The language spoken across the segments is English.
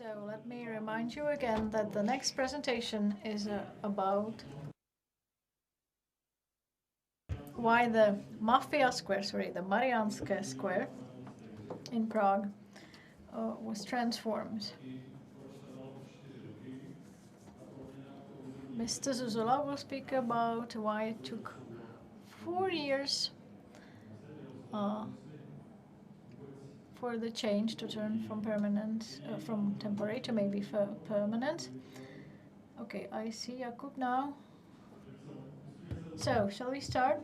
So let me remind you again that the next presentation is about why the the Mariánské Square in Prague was transformed. Mr. ZUZULA will speak about why it took 4 years for the change to turn from temporary to maybe permanent. Okay, I see Jakub now. So, shall we start?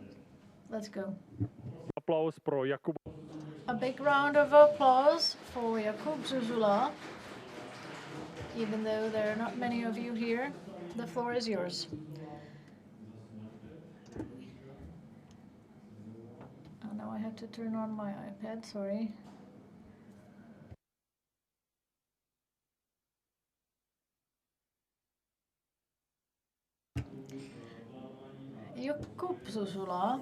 Let's go. Applause pro Jakuba. A big round of applause for JAKUB ZUZULA. Even though there are not many of you here, the floor is yours. Oh, now I have to turn on my iPad, sorry. JAKUB ZUZULA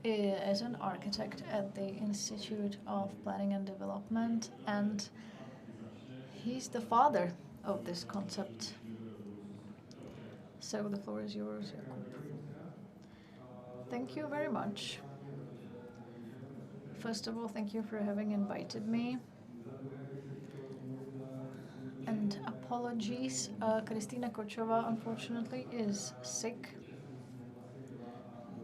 is an architect at the Institute of Planning and Development, and he's the father of this concept. So the floor is yours, Jakub. Thank you very much. First of all, thank you for having invited me. And apologies, Kristina Kočová unfortunately is sick.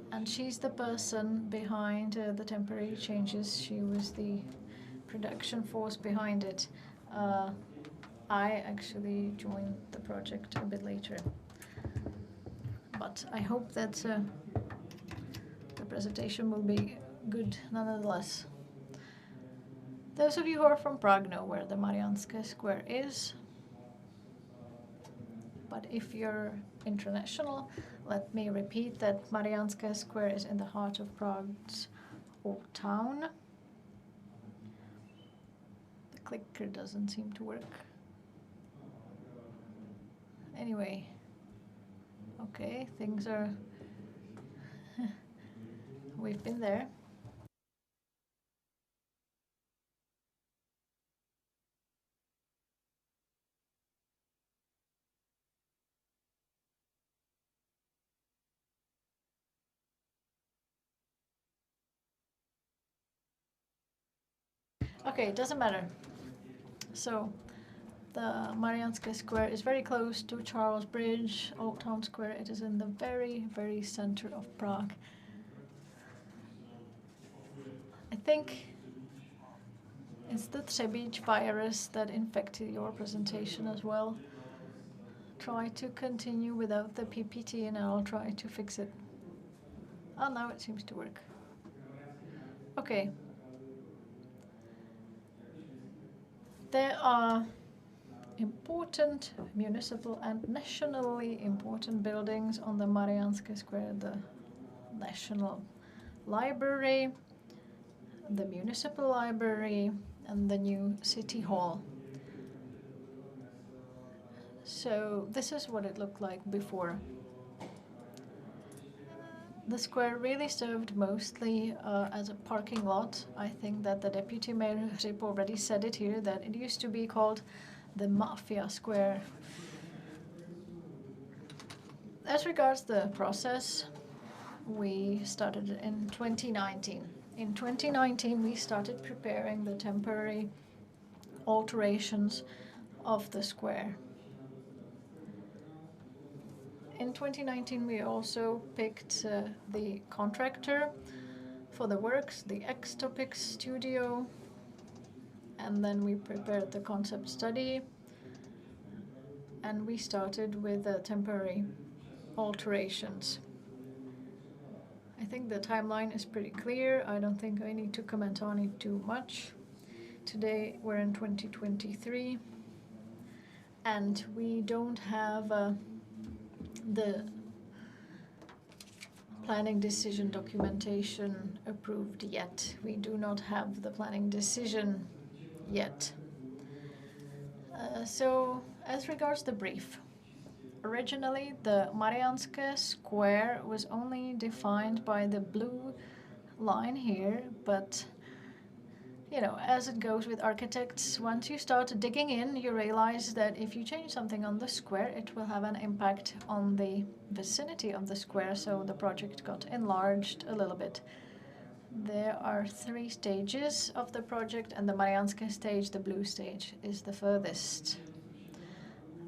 And she's the person behind the temporary changes. She was the production force behind it. I actually joined the project a bit later. But I hope that the presentation will be good nonetheless. Those of you who are from Prague know where the Mariánské Square is. But if you're international, let me repeat that Mariánské Square is in the heart of Prague's old town. The clicker doesn't seem to work. Anyway, okay, things are... We've been there. Okay, it doesn't matter. So, the Mariánské Square is very close to Charles Bridge, Old Town Square. It is in the very, very center of Prague. I think it's the Třebíč virus that infected your presentation as well. Try to continue without the PPT and I'll try to fix it. Oh, now it seems to work. Okay. There are important municipal and nationally important buildings on the Mariánské Square, the National Library, the Municipal Library, and the new City Hall. So this is what it looked like before. The square really served mostly as a parking lot. I think that the Deputy Mayor Hřib already said it here, that it used to be called the Mafia Square. As regards the process, we started in 2019. In 2019, we started preparing the temporary alterations of the square. In 2019, we also picked the contractor for the works, the X-Topic studio, and then we prepared the concept study, and we started with the temporary alterations. I think the timeline is pretty clear. I don't think I need to comment on it too much. Today we're in 2023, and we don't have the planning decision documentation approved yet. We do not have the planning decision yet. So, as regards the brief, originally the Mariánské Square was only defined by the blue line here, but you know, as it goes with architects, once you start digging in, you realize that if you change something on the square, it will have an impact on the vicinity of the square, so the project got enlarged a little bit. There are 3 stages of the project, and the Marianska stage, the blue stage, is the furthest.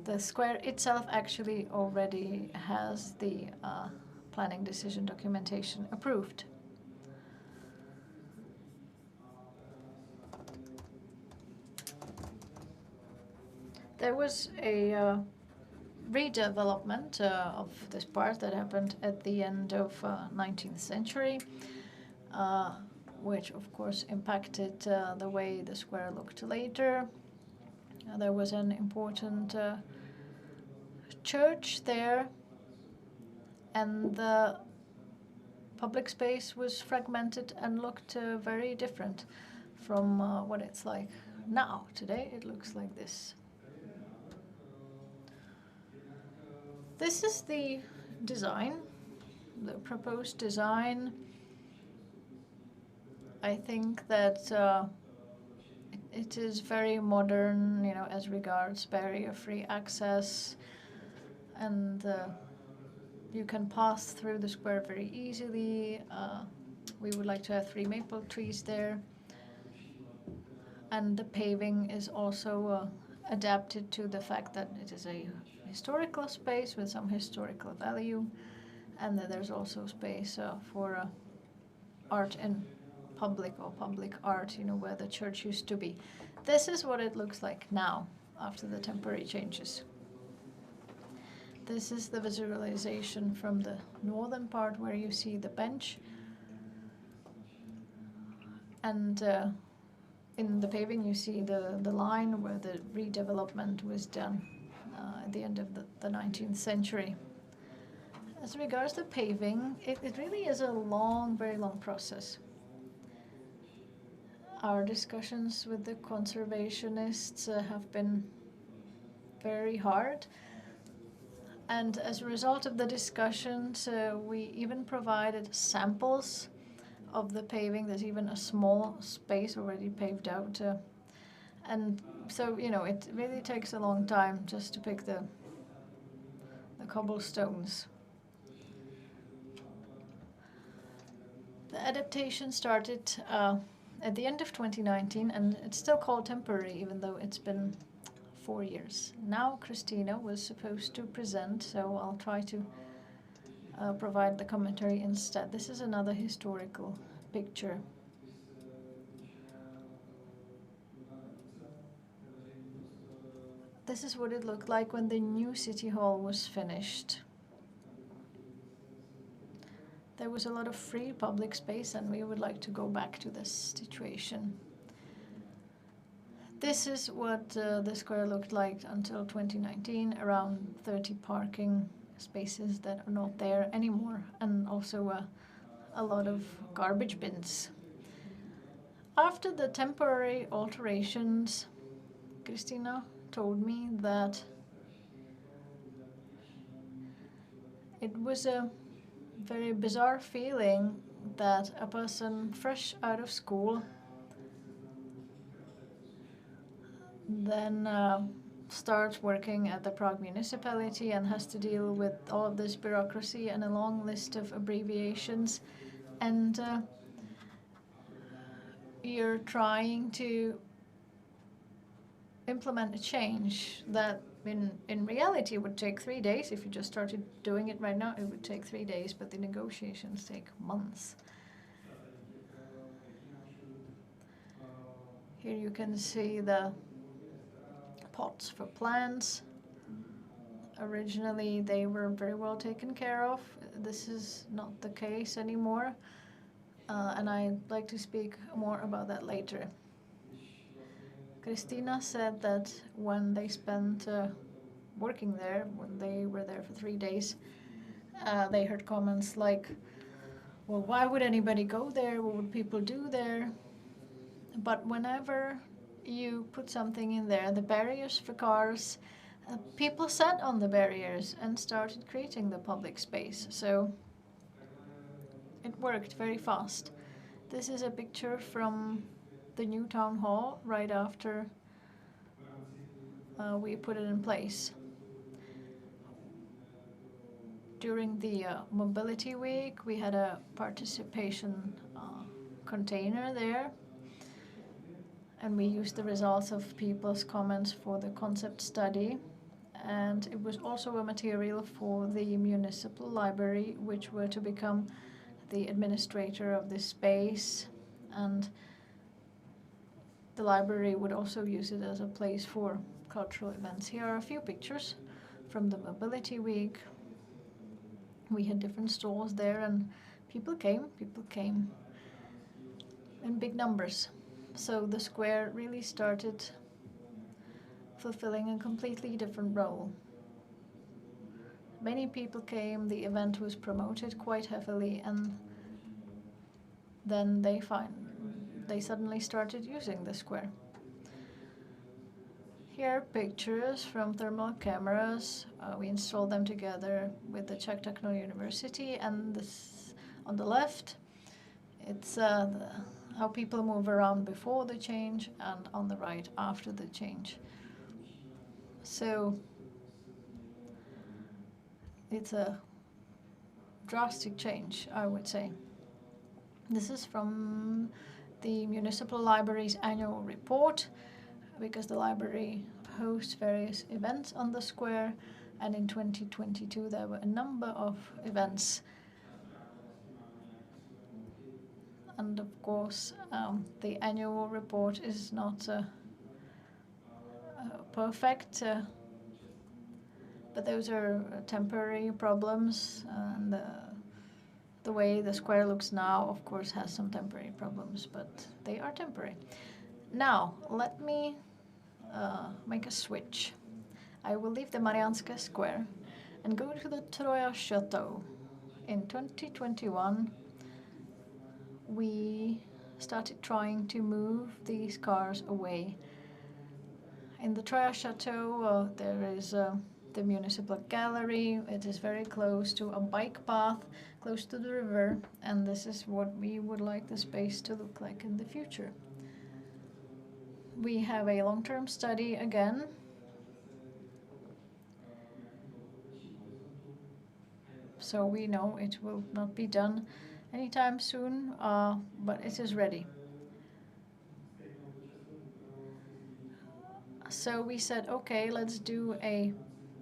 The square itself actually already has the planning decision documentation approved. There was a redevelopment of this part that happened at the end of 19th century, which of course impacted the way the square looked later. There was an important church there, and the public space was fragmented and looked very different from what it's like now. Today it looks like this. This is the design, the proposed design. I think that it is very modern, you know, as regards barrier-free access, and you can pass through the square very easily. We would like to have 3 maple trees there, and the paving is also adapted to the fact that it is a historical space with some historical value, and that there's also space for art in public or public art, you know, where the church used to be. This is what it looks like now after the temporary changes. This is the visualization from the northern part where you see the bench, and in the paving you see the line where the redevelopment was done at the end of the 19th century. As regards the paving, it really is a long, very long process. Our discussions with the conservationists have been very hard, and as a result of the discussions, we even provided samples of the paving. There's even a small space already paved out, and so, you know, it really takes a long time just to pick the cobblestones. The adaptation started at the end of 2019, and it's still called temporary, even though it's been 4 years. Now Christina was supposed to present, so I'll try to provide the commentary instead. This is another historical picture. This is what it looked like when the new city hall was finished. There was a lot of free public space, and we would like to go back to this situation. This is what the square looked like until 2019, around 30 parking spaces that are not there anymore, and also a lot of garbage bins. After the temporary alterations, Christina told me that it was a very bizarre feeling that a person fresh out of school then starts working at the Prague municipality and has to deal with all of this bureaucracy and a long list of abbreviations, and you're trying to implement a change that in reality would take 3 days. If you just started doing it right now, it would take 3 days, but the negotiations take months. Here you can see the pots for plants. Originally they were very well taken care of. This is not the case anymore, and I'd like to speak more about that later. Christina said that when they spent working there, when they were there for 3 days, they heard comments like, well, why would anybody go there? What would people do there? But whenever you put something in there, the barriers for cars, people sat on the barriers and started creating the public space. So it worked very fast. This is a picture from the new town hall right after we put it in place. During the mobility week, we had a participation container there, and we used the results of people's comments for the concept study. And it was also a material for the municipal library, which were to become the administrator of this space, and the library would also use it as a place for cultural events. Here are a few pictures from the mobility week. We had different stalls there, and people came in big numbers. So the square really started fulfilling a completely different role. Many people came, the event was promoted quite heavily, and then they suddenly started using the square. Here are pictures from thermal cameras. We installed them together with the Czech Techno University, and this on the left, it's how people move around before the change, and on the right after the change. So it's a drastic change, I would say. This is from the municipal library's annual report, because the library hosts various events on the square, and in 2022 there were a number of events. And of course, the annual report is not perfect, but those are temporary problems, and the way the square looks now, of course, has some temporary problems, but they are temporary. Now, let me make a switch. I will leave the Mariánské Square and go to the Troja Chateau. In 2021, we started trying to move these cars away. In the Troja Chateau, there is the municipal gallery. It is very close to a bike path, close to the river, and this is what we would like the space to look like in the future. We have a long-term study again. So we know it will not be done anytime soon, but it is ready. So we said, okay, let's do a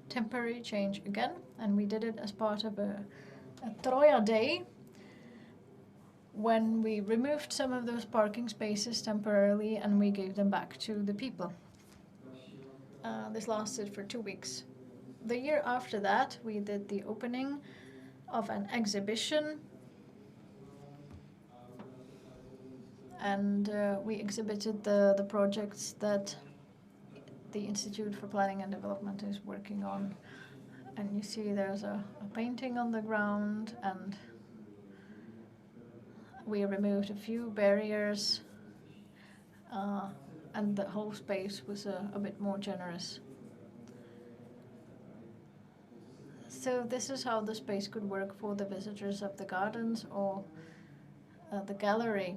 temporary change again, and we did it as part of a Troja Day, when we removed some of those parking spaces temporarily and we gave them back to the people. This lasted for 2 weeks. The year after that, we did the opening of an exhibition, and we exhibited the projects that the Institute for Planning and Development is working on. And you see there's a painting on the ground, and we removed a few barriers, and the whole space was a bit more generous. So this is how the space could work for the visitors of the gardens or the gallery.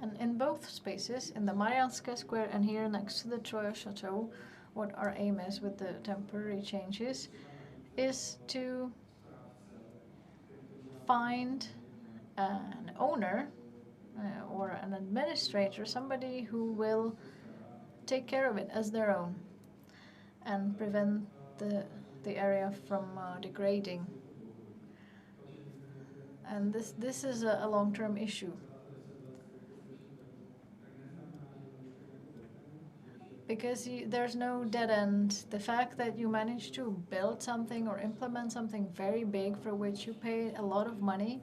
And in both spaces, in the Mariánské Square and here next to the Troja Chateau, what our aim is with the temporary changes is to find an owner or an administrator, somebody who will take care of it as their own and prevent the area from degrading. And this is a long-term issue. Because there's no dead end. The fact that you manage to build something or implement something very big for which you pay a lot of money,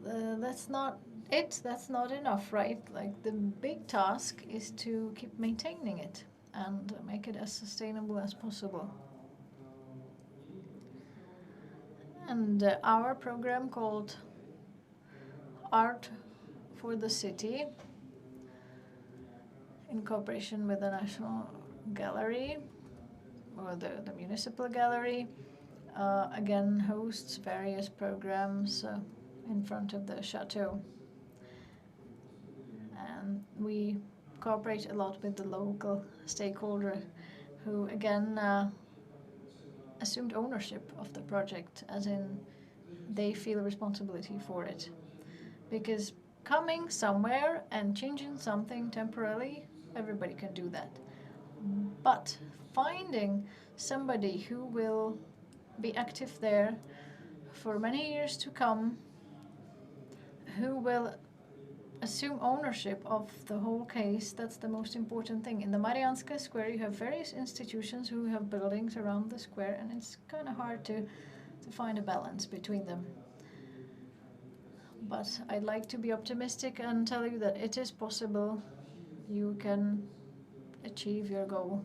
that's not it. That's not enough, right? Like, the big task is to keep maintaining it and make it as sustainable as possible. And our program called Art for the City, in cooperation with the National Gallery or the Municipal Gallery, again hosts various programs in front of the chateau. and we cooperate a lot with the local stakeholder who again assumed ownership of the project, as in they feel responsibility for it. Because coming somewhere and changing something temporarily, everybody can do that. But finding somebody who will be active there for many years to come, who will assume ownership of the whole case, that's the most important thing. In the Mariánska Square, you have various institutions who have buildings around the square, and it's kind of hard to find a balance between them. But I'd like to be optimistic and tell you that it is possible. You can achieve your goal.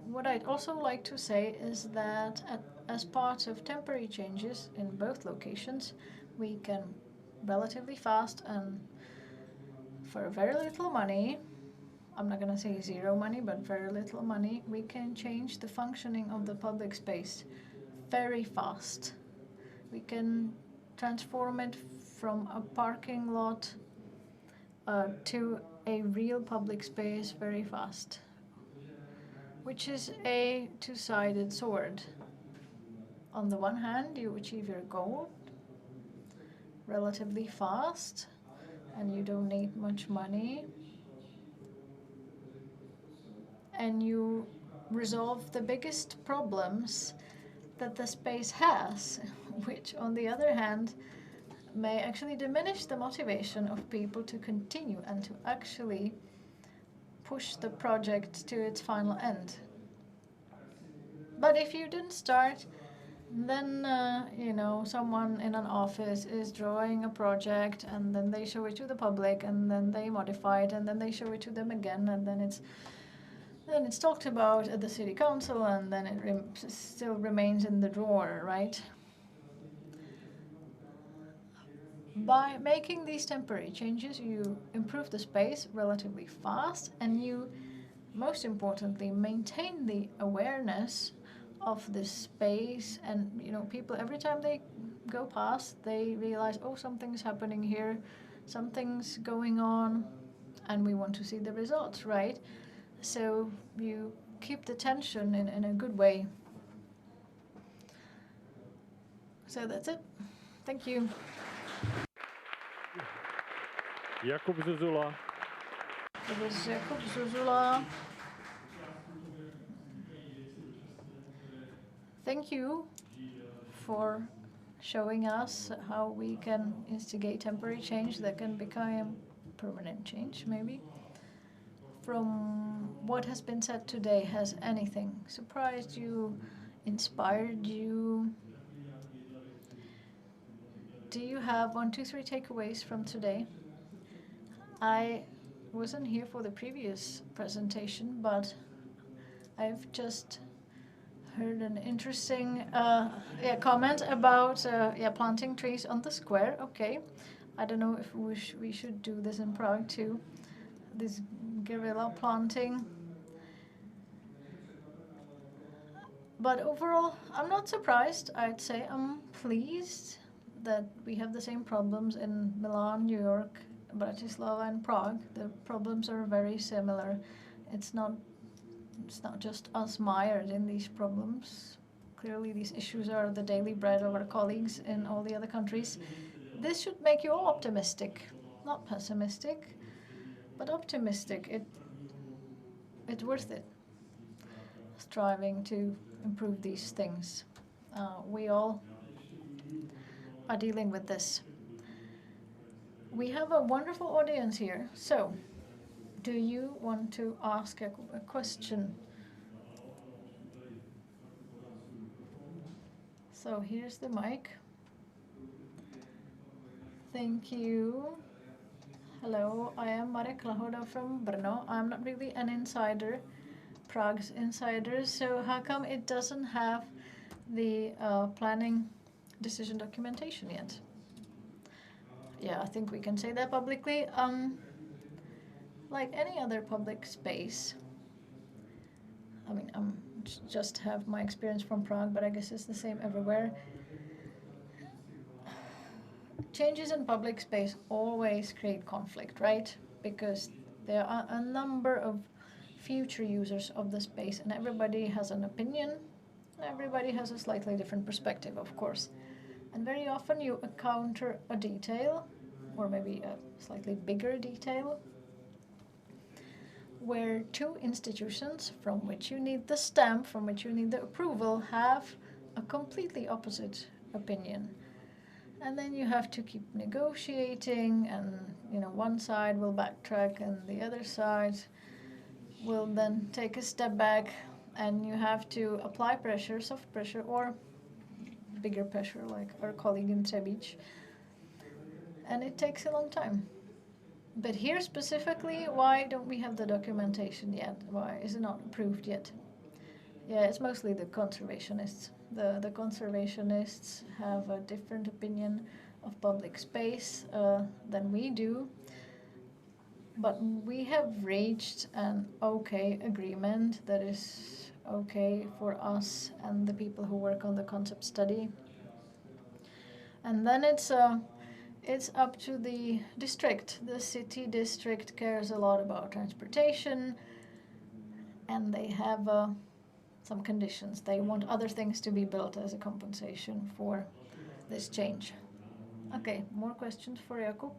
What I'd also like to say is that as part of temporary changes in both locations, we can relatively fast and for very little money, I'm not going to say zero money, but very little money, we can change the functioning of the public space very fast. We can transform it from a parking lot to a real public space very fast, which is a two-sided sword. On the one hand, you achieve your goal relatively fast and you don't need much money, and you resolve the biggest problems that the space has, which on the other hand may actually diminish the motivation of people to continue and to actually push the project to its final end. But if you didn't start, then someone in an office is drawing a project, and then they show it to the public, and then they modify it, and then they show it to them again, and then it's talked about at the city council, and then it still remains in the drawer, right? By making these temporary changes, you improve the space relatively fast, and you, most importantly, maintain the awareness of this space. And people, every time they go past, they realize, oh, something's happening here, something's going on, and we want to see the results, right? So you keep the tension in a good way. So that's it. Thank you. JAKUB ZUZULA. It was JAKUB ZUZULA. Thank you for showing us how we can instigate temporary change that can become permanent change, maybe. From what has been said today, has anything surprised you, inspired you? Do you have 1, 2, 3 takeaways from today? I wasn't here for the previous presentation, but I've just heard an interesting comment about planting trees on the square. Okay, I don't know if we should do this in Prague too, this guerrilla planting. But overall, I'm not surprised. I'd say I'm pleased that we have the same problems in Milan, New York, Bratislava, and Prague. The problems are very similar. It's not just us mired in these problems. Clearly, these issues are the daily bread of our colleagues in all the other countries. This should make you all optimistic, not pessimistic, but optimistic. It's worth it, striving to improve these things. We all are dealing with this. We have a wonderful audience here, so do you want to ask a question? So here's the mic. Thank you. Hello, I am Marek Lahoda from Brno. I'm not really an insider, Prague's insider, so how come it doesn't have the planning decision documentation yet? Yeah, I think we can say that publicly. Like any other public space, I mean, just have my experience from Prague, but I guess it's the same everywhere. changes in public space always create conflict, right? Because there are a number of future users of the space, and everybody has an opinion, and everybody has a slightly different perspective, of course. And very often you encounter a detail, or maybe a slightly bigger detail, where two institutions from which you need the stamp, from which you need the approval, have a completely opposite opinion. And then you have to keep negotiating, and one side will backtrack and the other side will then take a step back, and you have to apply pressure, soft pressure, or bigger pressure like our colleague in Třebíč, and it takes a long time. But here specifically, why don't we have the documentation yet? Why is it not approved yet? Yeah, it's mostly the conservationists. The conservationists have a different opinion of public space than we do. But we have reached an okay agreement that is okay for us and the people who work on the concept study. And then it's up to the district. The city district cares a lot about transportation, and they have some conditions. They want other things to be built as a compensation for this change. Okay, more questions for Jakub?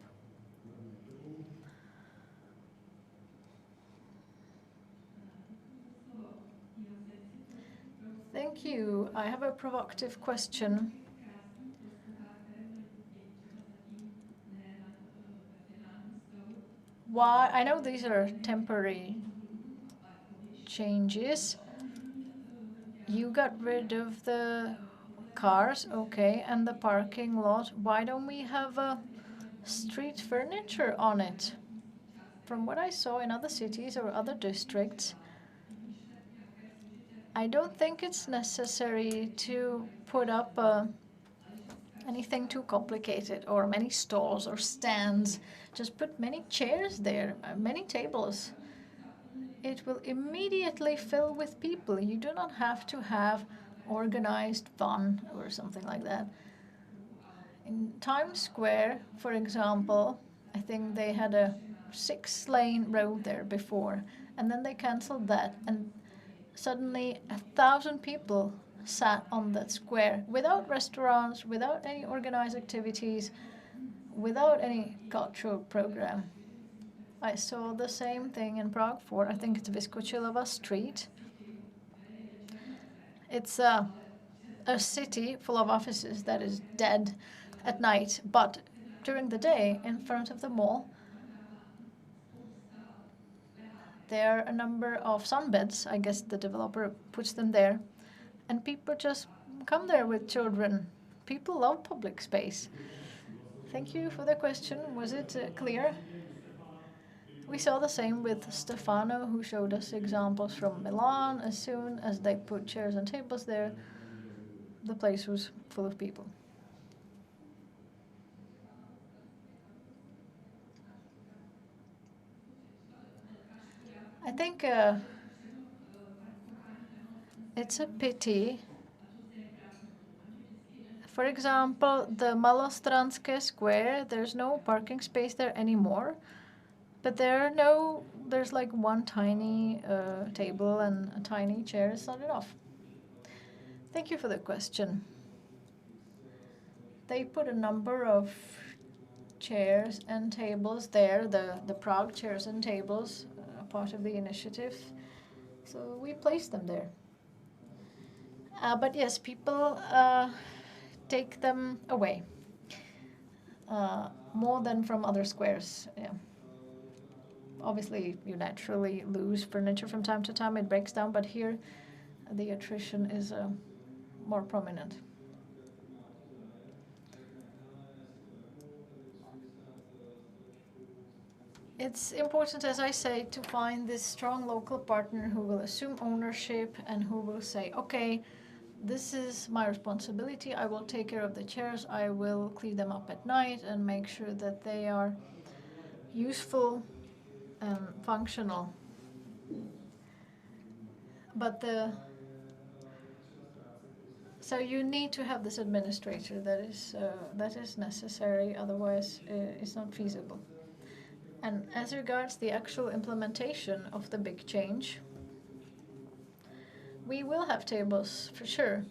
Thank you. I have a provocative question. Why? I know these are temporary changes. You got rid of the cars, okay, and the parking lot. Why don't we have street furniture on it? From what I saw in other cities or other districts, I don't think it's necessary to put up anything too complicated or many stalls or stands. Just put many chairs there, many tables. It will immediately fill with people. You do not have to have organized fun or something like that. In Times Square, for example, I think they had a 6-lane road there before, and then they canceled that, and suddenly 1,000 people sat on that square without restaurants, without any organized activities, without any cultural program. I saw the same thing in Prague for, I think it's Vyskočilova Street. It's a city full of offices that is dead at night, but during the day, in front of the mall, there are a number of sunbeds. I guess the developer puts them there, and people just come there with children. People love public space. Thank you for the question. Was it clear? We saw the same with Stefano, who showed us examples from Milan. As soon as they put chairs and tables there, the place was full of people. I think it's a pity. For example, the Malostranské Square, there's no parking space there anymore, but there's like one tiny table and a tiny chair. It's not enough. Thank you for the question. They put a number of chairs and tables there, the Prague chairs and tables, part of the initiative. So we placed them there. But yes, people take them away more than from other squares. Yeah. Obviously, you naturally lose furniture from time to time. It breaks down, but here the attrition is more prominent. It's important, as I say, to find this strong local partner who will assume ownership and who will say, okay, this is my responsibility. I will take care of the chairs. I will clean them up at night and make sure that they are useful and functional. But the So you need to have this administrator. That is necessary. Otherwise, it's not feasible. And as regards the actual implementation of the big change, we will have tables for sure.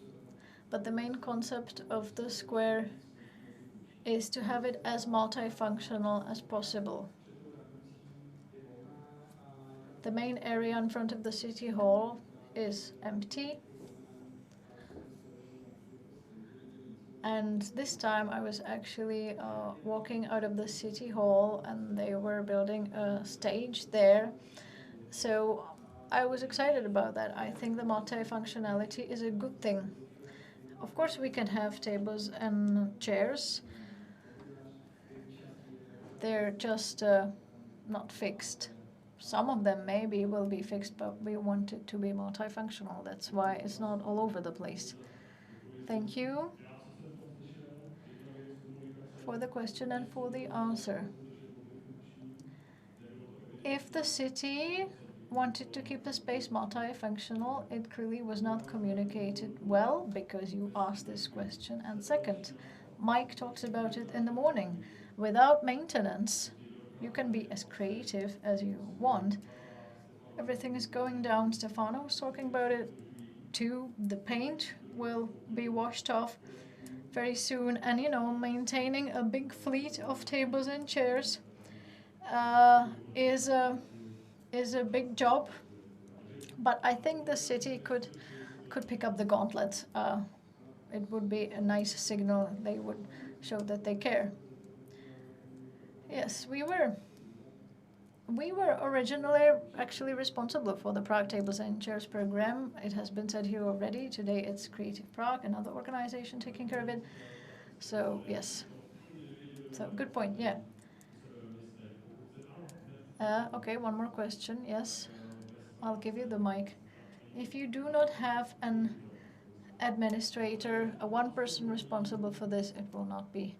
But the main concept of the square is to have it as multifunctional as possible. The main area in front of the city hall is empty. And this time I was actually walking out of the city hall and they were building a stage there. So I was excited about that. I think the multifunctionality is a good thing. Of course we can have tables and chairs. They're just not fixed. Some of them maybe will be fixed, but we want it to be multifunctional. That's why it's not all over the place. Thank you for the question and for the answer. If the city wanted to keep the space multifunctional, it clearly was not communicated well because you asked this question. And second, Mike talks about it in the morning. Without maintenance, you can be as creative as you want. Everything is going down. Stefano was talking about it too. The paint will be washed off very soon. And you know, maintaining a big fleet of tables and chairs is a big job. But I think the city could pick up the gauntlet. It would be a nice signal. They would show that they care. Yes, we were originally actually responsible for the Prague Tables and Chairs program. It has been said here already. Today it's Creative Prague, another organization taking care of it. So yes. So good point. Yeah. Okay, one more question. Yes, I'll give you the mic. If you do not have an administrator, a one person responsible for this, it will not be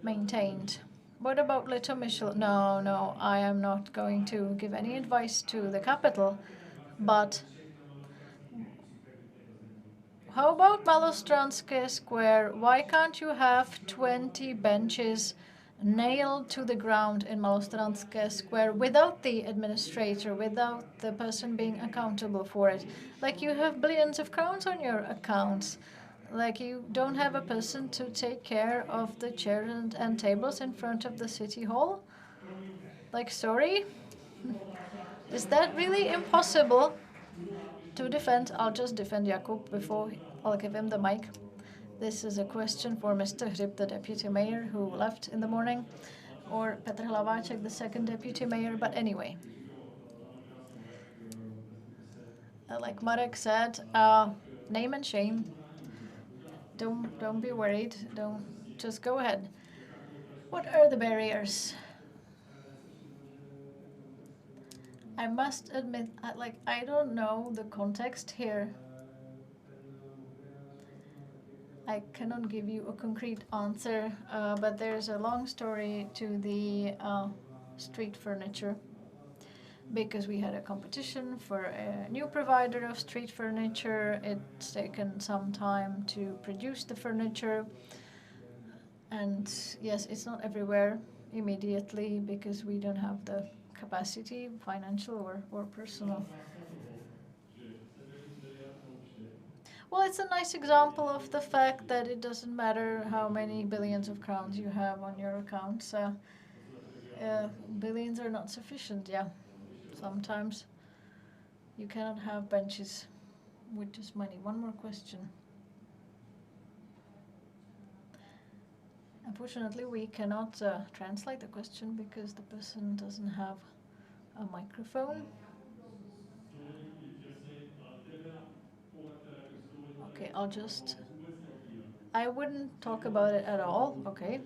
maintained. What about Litomyšl? No, I am not going to give any advice to the capital, but how about Malostranské Square? Why can't you have 20 benches nailed to the ground in Malostranské Square without the administrator, without the person being accountable for it? Like you have billions of crowns on your accounts. Like you don't have a person to take care of the chairs and tables in front of the city hall? Like, sorry? Is that really impossible to defend? I'll just defend Jakub before I'll give him the mic. This is a question for Mr. Hryb, the deputy mayor who left in the morning, or Petr Hlaváček, the second deputy mayor. But anyway, like Marek said, name and shame. Don't be worried. Don't just go ahead. What are the barriers? I must admit, I don't know the context here. I cannot give you a concrete answer, but there's a long story to the street furniture, because we had a competition for a new provider of street furniture. It's taken some time to produce the furniture, and yes, it's not everywhere immediately because we don't have the capacity, financial or personal. Well, it's a nice example of the fact that it doesn't matter how many billions of crowns you have on your accounts. Billions are not sufficient, yeah. Sometimes you cannot have benches with just money. One more question. Unfortunately, we cannot translate the question because the person doesn't have a microphone. Okay, I wouldn't talk about it at all, okay?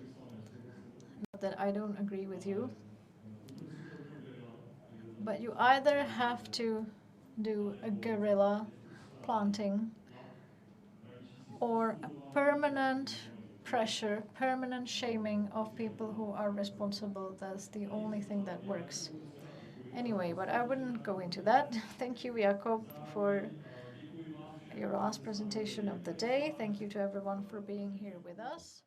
Not that I don't agree with you. But you either have to do a guerrilla planting or a permanent pressure, permanent shaming of people who are responsible. That's the only thing that works. Anyway, but I wouldn't go into that. Thank you, Jakub, for your last presentation of the day. Thank you to everyone for being here with us.